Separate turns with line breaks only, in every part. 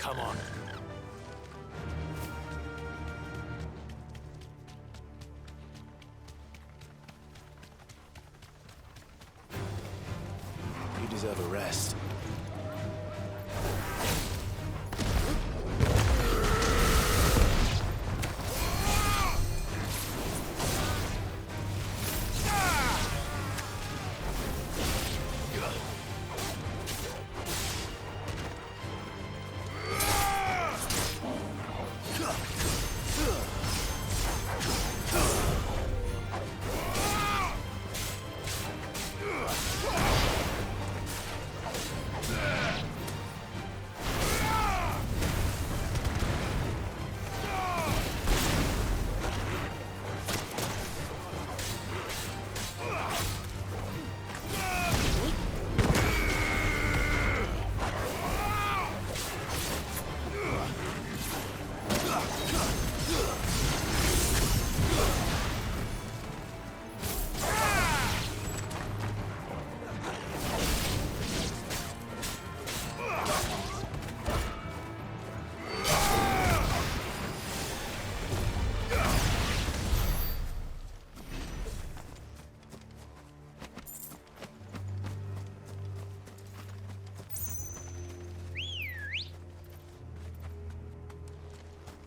Come on. You deserve a rest.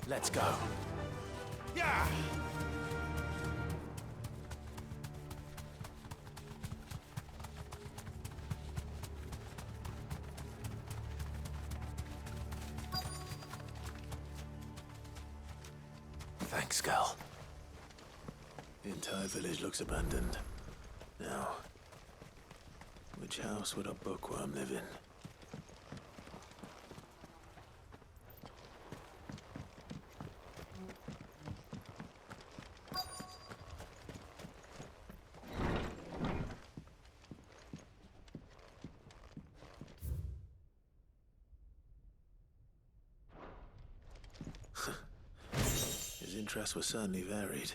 Let's go. Yeah! Thanks, girl. The entire village looks abandoned. Now, which house would a bookworm live in? His interests were certainly varied.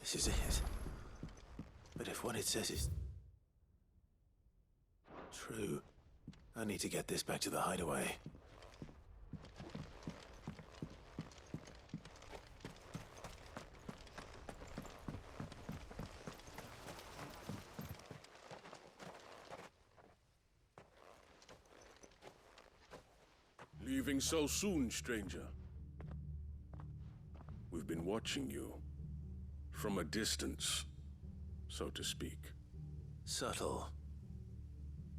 This is it. But if what it says is true, I need to get this back to the hideaway.
Leaving so soon, stranger? We've been watching you. From a distance, so to speak.
Subtle.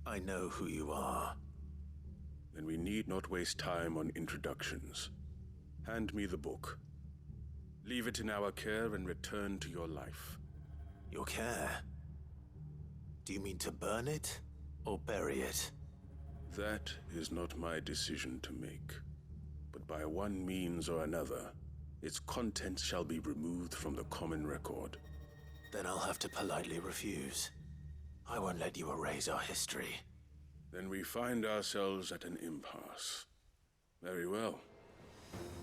I know who you are.
Then we need not waste time on introductions. Hand me the book. Leave it in our care and return to your life.
Your care? Do you mean to burn it or bury it?
That is not my decision to make. But by one means or another, its contents shall be removed from the common record.
Then I'll have to politely refuse. I won't let you erase our history.
Then we find ourselves at an impasse. Very well.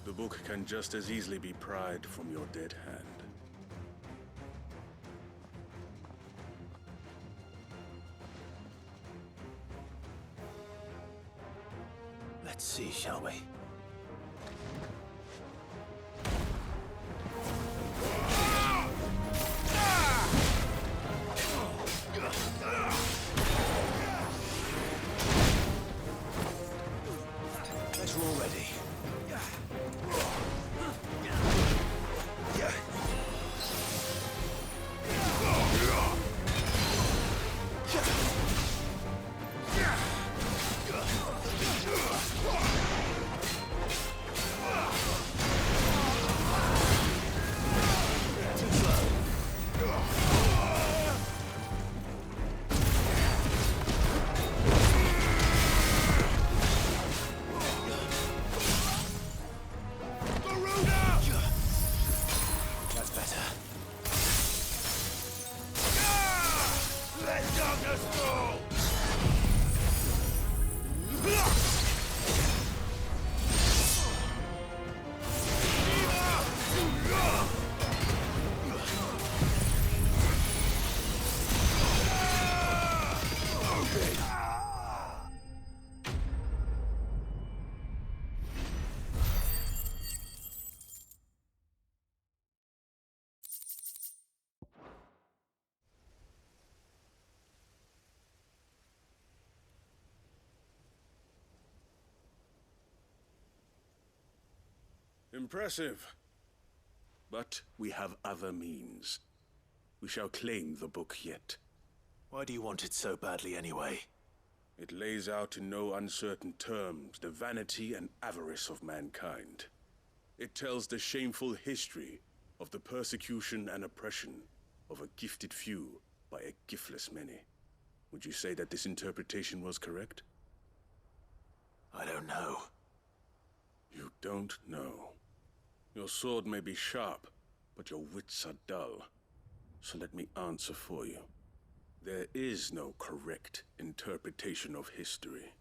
The book can just as easily be pried from your dead hand.
Let's see, shall we? Guess we're all ready.
Impressive. But we have other means. We shall claim the book yet.
Why do you want it so badly anyway?
It lays out in no uncertain terms the vanity and avarice of mankind. It tells the shameful history of the persecution and oppression of a gifted few by a giftless many. Would you say that this interpretation was correct?
I don't know.
You don't know. Your sword may be sharp, but your wits are dull. So let me answer for you. There is no correct interpretation of history.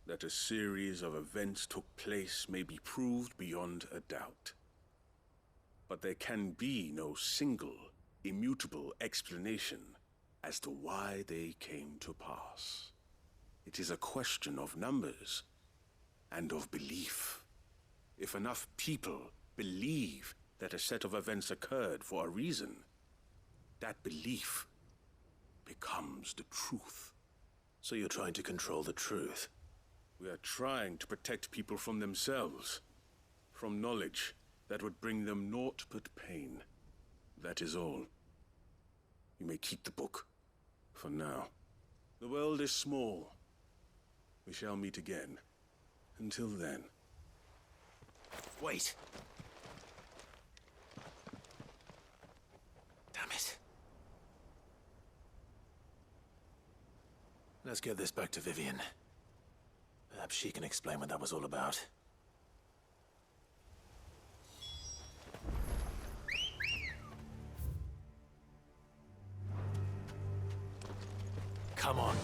That a series of events took place may be proved beyond a doubt. But there can be no single, immutable explanation as to why they came to pass. It is a question of numbers and of belief. If enough people believe that a set of events occurred for a reason, that belief becomes the truth.
So you're trying to control the truth?
We are trying to protect people from themselves, from knowledge that would bring them naught but pain. That is all. You may keep the book, for now. The world is small. We shall meet again. Until then.
Wait! Damn it. Let's get this back to Vivian. Perhaps she can explain what that was all about. Come on.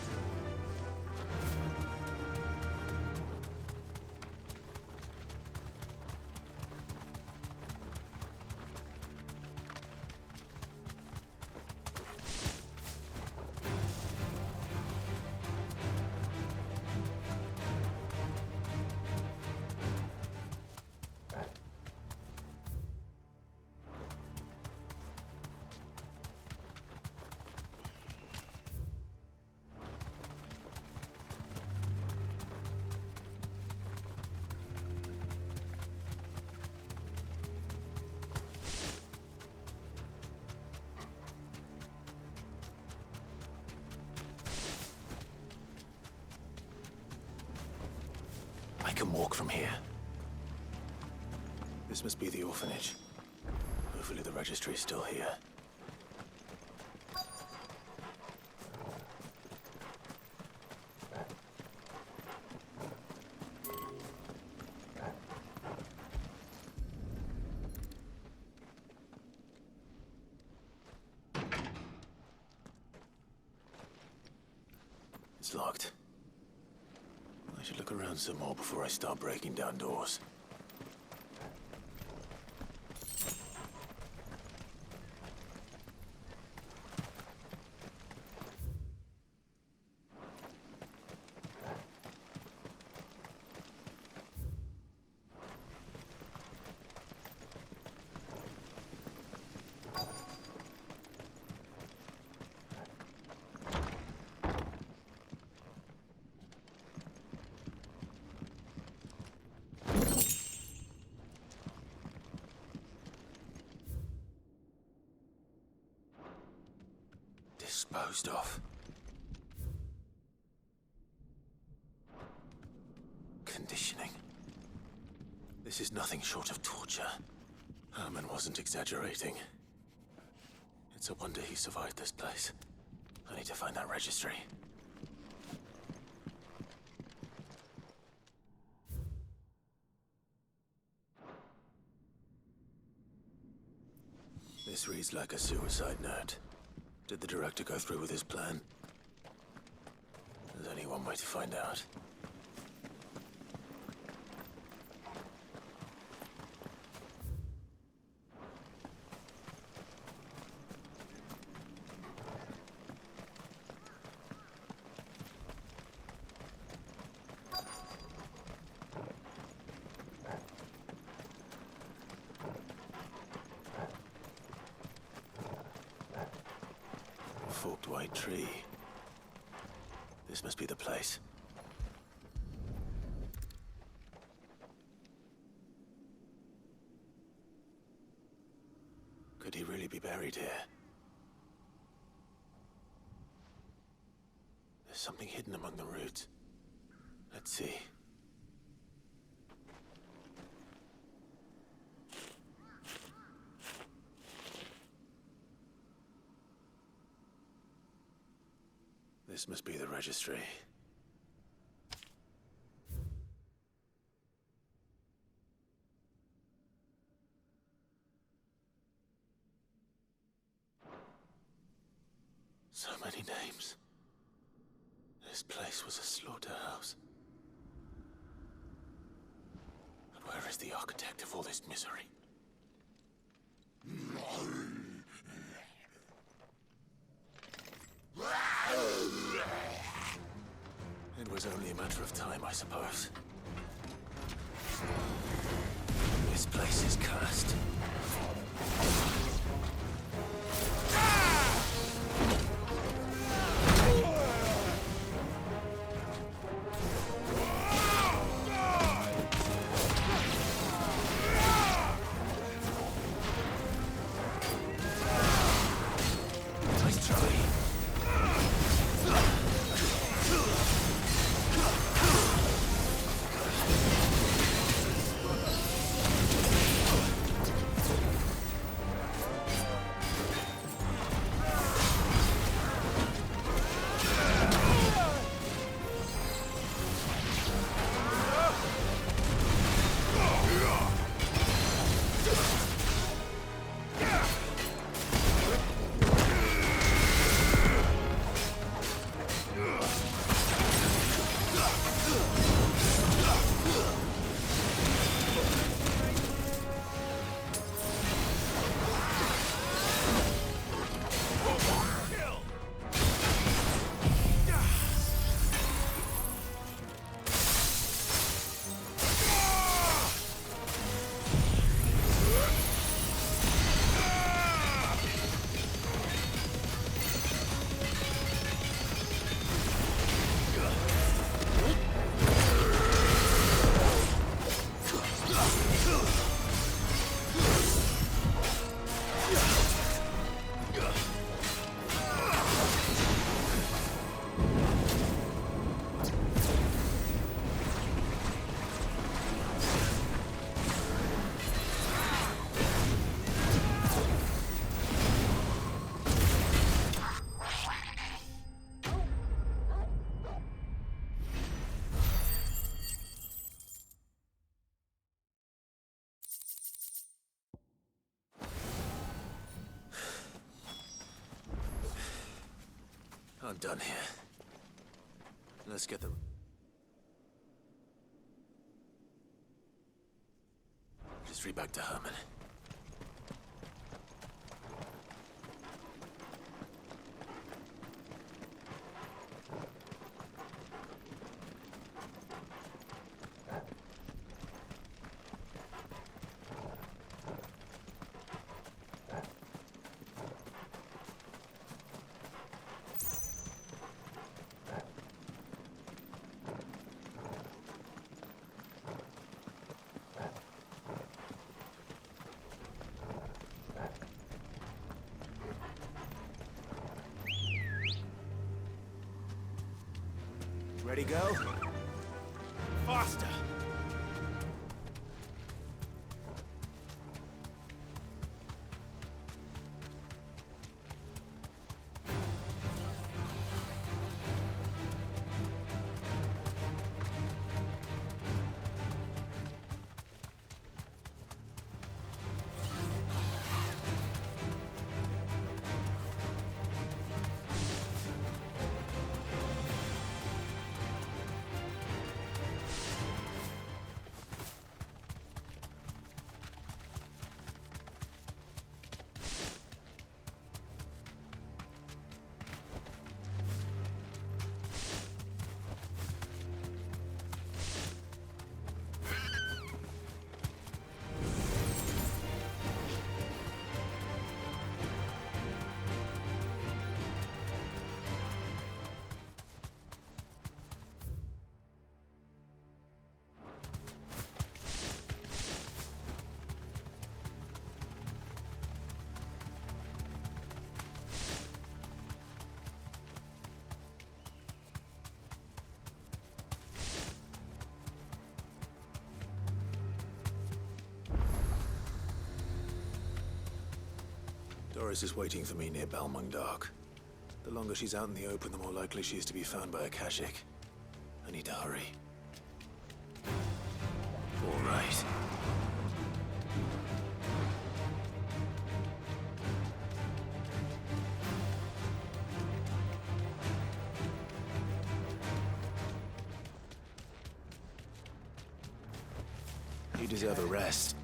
I can walk from here. This must be the orphanage. Hopefully the registry is still here. It's locked. I should look around some more before I start breaking down doors. Disposed of. Conditioning. This is nothing short of torture. Herman wasn't exaggerating. It's a wonder he survived this place. I need to find that registry. This reads like a suicide note. Did the director go through with his plan? There's only one way to find out. Forked white tree. This must be the place. Could he really be buried here? There's something hidden among the roots. Let's see. This must be the registry. So many names. This place was a slaughterhouse. But where is the architect of all this misery? It was only a matter of time, I suppose. This place is cursed. Nice try. I'm done here. Let's get the... Just read back to Herman. Ready, go? Faster! Doris is waiting for me near Balmung Dock. The longer she's out in the open, the more likely she is to be found by a Kashik. I need to hurry. All right. You deserve a rest.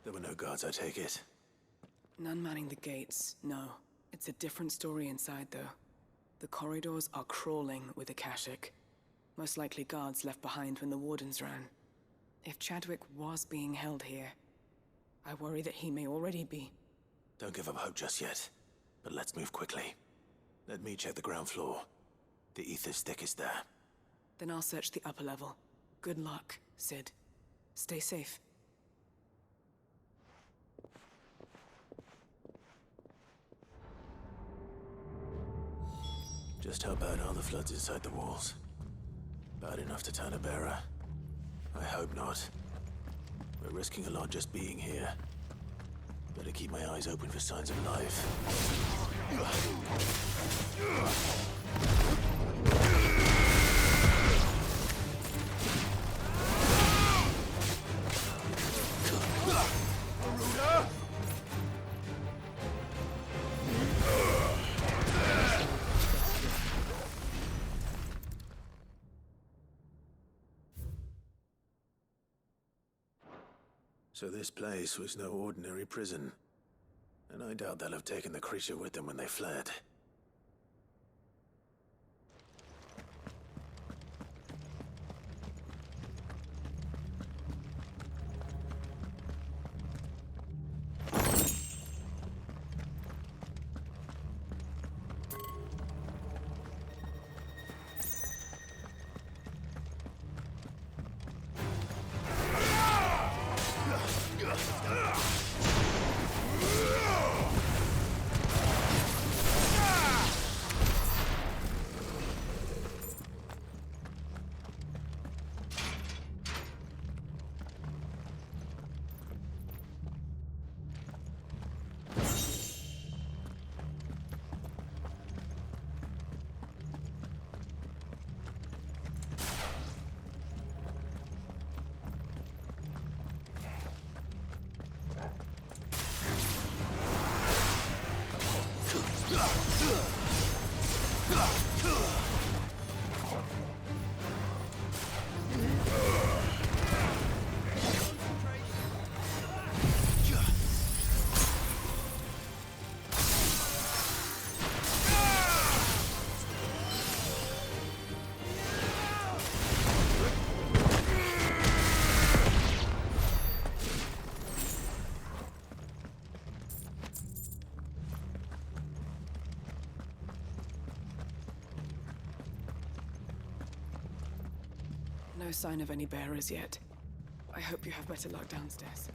There were no guards, I take it.
None manning the gates, no. It's a different story inside, though. The corridors are crawling with Akashic. Most likely guards left behind when the Wardens ran. If Chadwick was being held here, I worry that he may already be.
Don't give up hope just yet. But let's move quickly. Let me check the ground floor. The ether's thickest there.
Then I'll search the upper level. Good luck, Sid. Stay safe.
Just how bad are the floods inside the walls? Bad enough to turn a bearer? I hope not. We're risking a lot just being here. Better keep my eyes open for signs of life. So this place was no ordinary prison. And I doubt they'll have taken the creature with them when they fled.
No sign of any bearers yet. I hope you have better luck downstairs.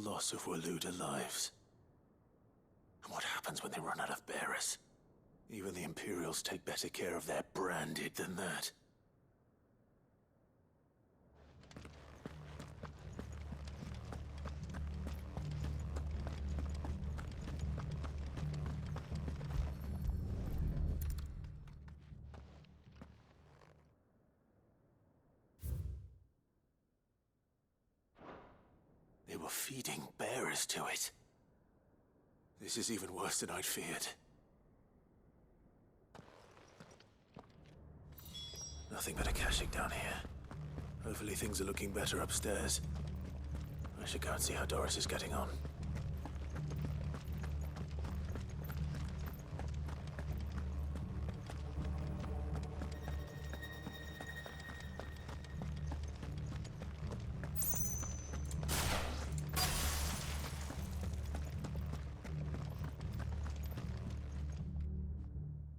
loss of Waluda lives. And what happens when they run out of bearers? Even the Imperials take better care of their branded than that. They were feeding bearers to it. This is even worse than I'd feared. Nothing but a caching down here. Hopefully things are looking better upstairs. I should go and see how Doris is getting on.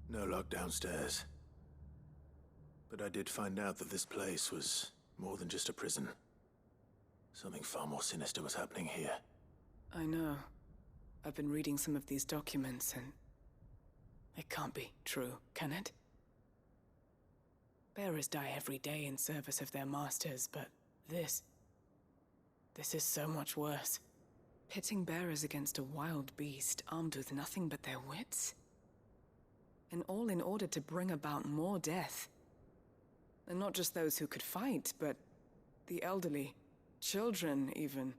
No lock downstairs. But I did find out that this place was more than just a prison. Something far more sinister was happening here.
I know. I've been reading some of these documents, and it can't be true, can it? Bearers die every day in service of their masters, but this is so much worse. Pitting bearers against a wild beast armed with nothing but their wits? And all in order to bring about more death. And not just those who could fight, but the elderly, children even.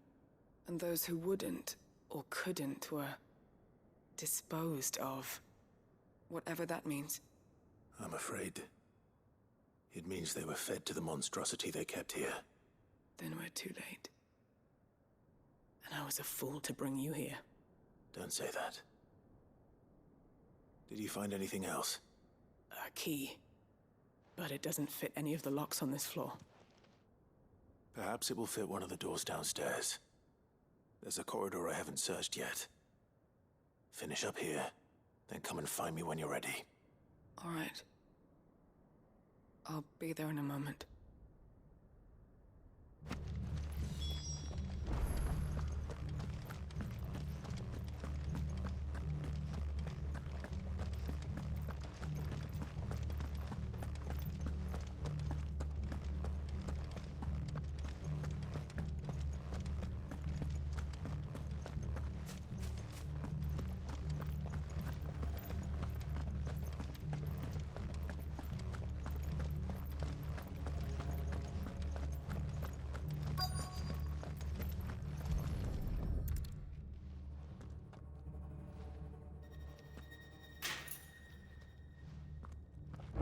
And those who wouldn't or couldn't were disposed of. Whatever that means.
I'm afraid it means they were fed to the monstrosity they kept here.
Then we're too late. And I was a fool to bring you here.
Don't say that. Did you find anything else?
A key. But it doesn't fit any of the locks on this floor.
Perhaps it will fit one of the doors downstairs. There's a corridor I haven't searched yet. Finish up here, then come and find me when you're ready.
All right. I'll be there in a moment.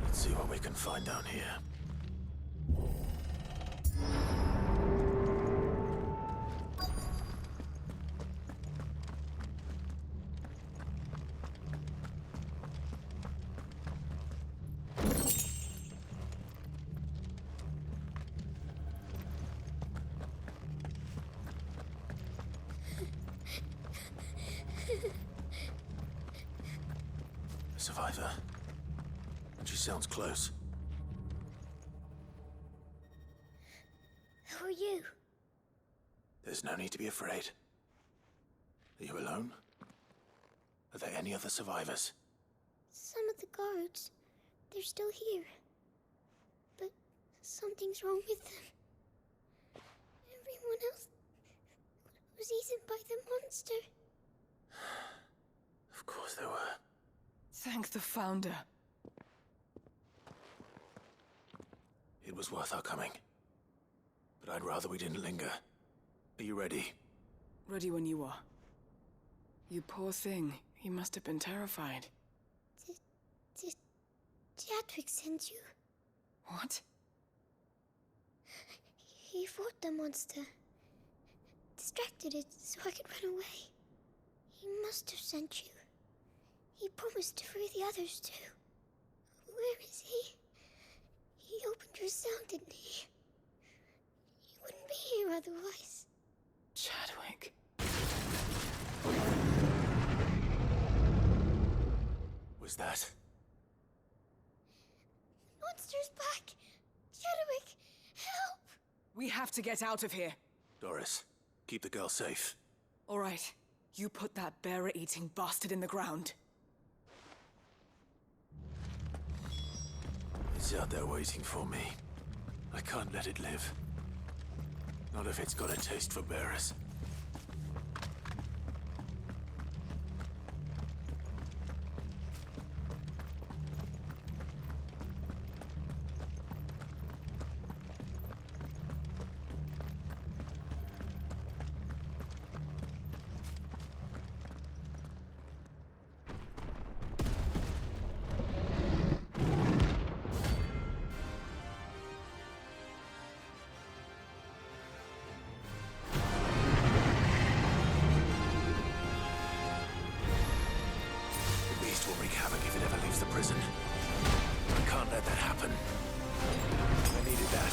Let's see what we can find down here. A survivor. And she sounds close.
Who are you?
There's no need to be afraid. Are you alone? Are there any other survivors?
Some of the guards. They're still here. But something's wrong with them. Everyone else was eaten by the monster.
Of course there were.
Thank the Founder.
It was worth our coming. But I'd rather we didn't linger. Are you ready?
Ready when you are. You poor thing. You must have been terrified.
Did Chadwick send you?
What?
He fought the monster. Distracted it so I could run away. He must have sent you. He promised to free the others too. Where is he? He opened your cell, didn't he? You wouldn't be here otherwise.
Chadwick.
Was that?
Monster's back! Chadwick, help!
We have to get out of here.
Doris, keep the girl safe.
All right. You put that bearer-eating bastard in the ground.
It's out there waiting for me. I can't let it live. Not if it's got a taste for bearers. Will wreak havoc if it ever leaves the prison. I can't let that happen. I needed that.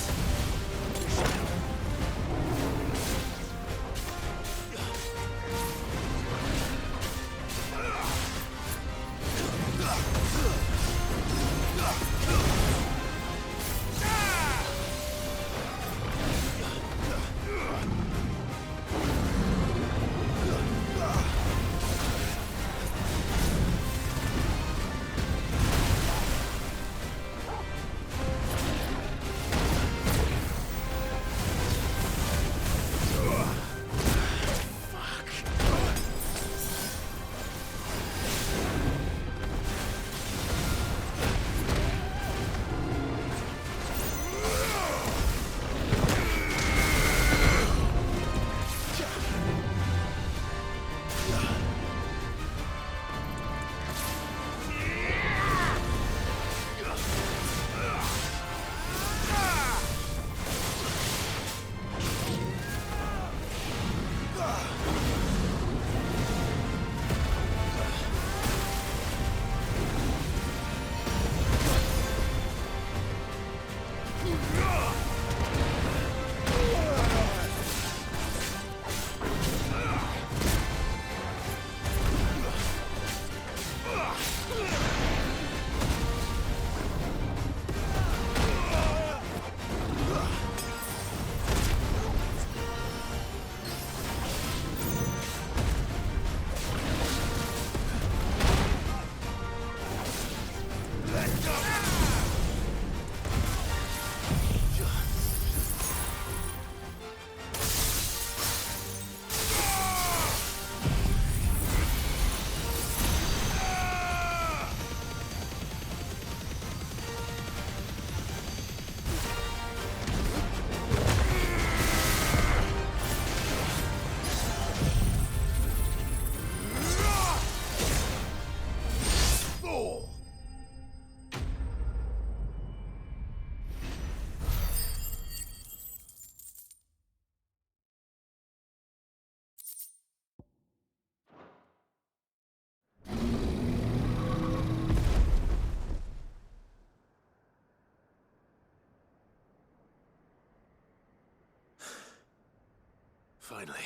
Finally.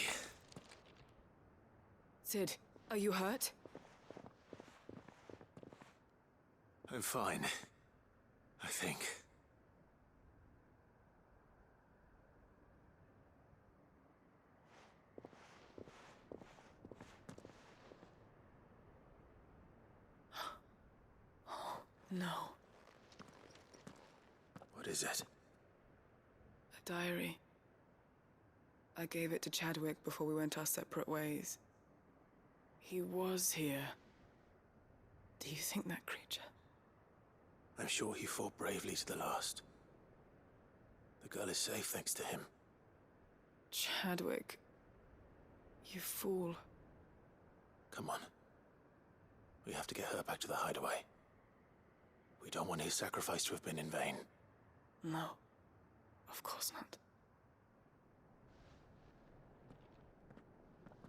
Sid, are you hurt?
I'm fine. I think.
No.
What is it?
A diary. I gave it to Chadwick before we went our separate ways. He was here. Do you think that creature?
I'm sure he fought bravely to the last. The girl is safe thanks to him.
Chadwick. You fool.
Come on. We have to get her back to the hideaway. We don't want his sacrifice to have been in vain.
No. Of course not.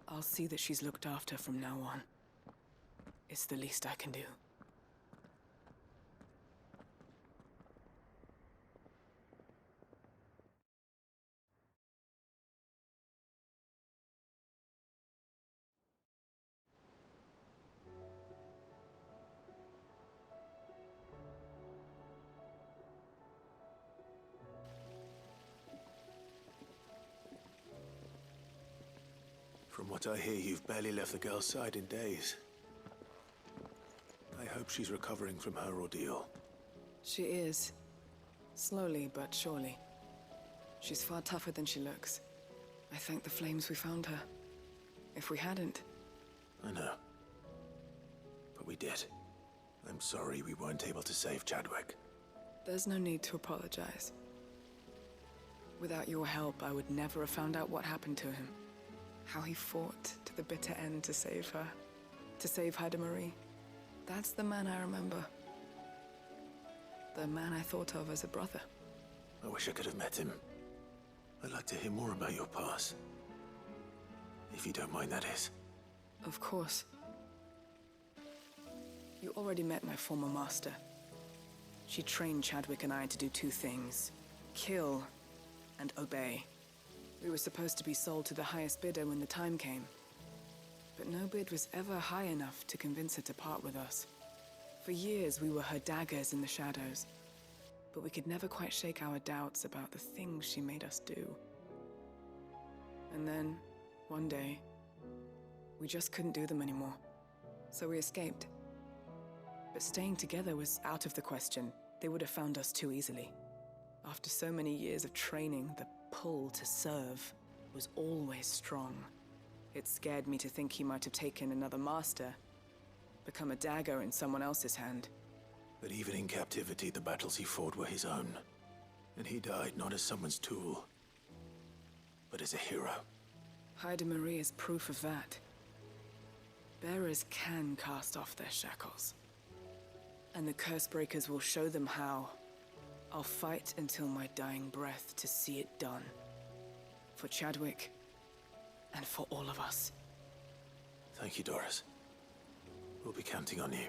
I'll see that she's looked after from now on. It's the least I can do.
From From what I hear, you've barely left the girl's side in days. I hope she's recovering from her ordeal.
She is. Slowly but surely. She's far tougher than she looks. I thank the flames we found her. If we hadn't...
I know. But we did. I'm sorry we weren't able to save Chadwick.
There's no need to apologize. Without your help, I would never have found out what happened to him. How he fought to the bitter end to save her. To save Haida Marie. That's the man I remember. The man I thought of as a brother.
I wish I could have met him. I'd like to hear more about your past. If you don't mind, that is.
Of course. You already met my former master. She trained Chadwick and I to do two things. Kill and obey. We were supposed to be sold to the highest bidder when the time came. But no bid was ever high enough to convince her to part with us. For years, we were her daggers in the shadows. But we could never quite shake our doubts about the things she made us do. And then, one day, we just couldn't do them anymore. So we escaped. But staying together was out of the question. They would have found us too easily. After so many years of training, the pull to serve was always strong. It scared me to think he might have taken another master, become a dagger in someone else's hand.
But even in captivity, the battles he fought were his own. And he died not as someone's tool, but as a hero.
Haida Marie is proof of that. Bearers can cast off their shackles. And the curse breakers will show them how. I'll fight until my dying breath to see it done. For Chadwick, and for all of us.
Thank you, Doris. We'll be counting on you.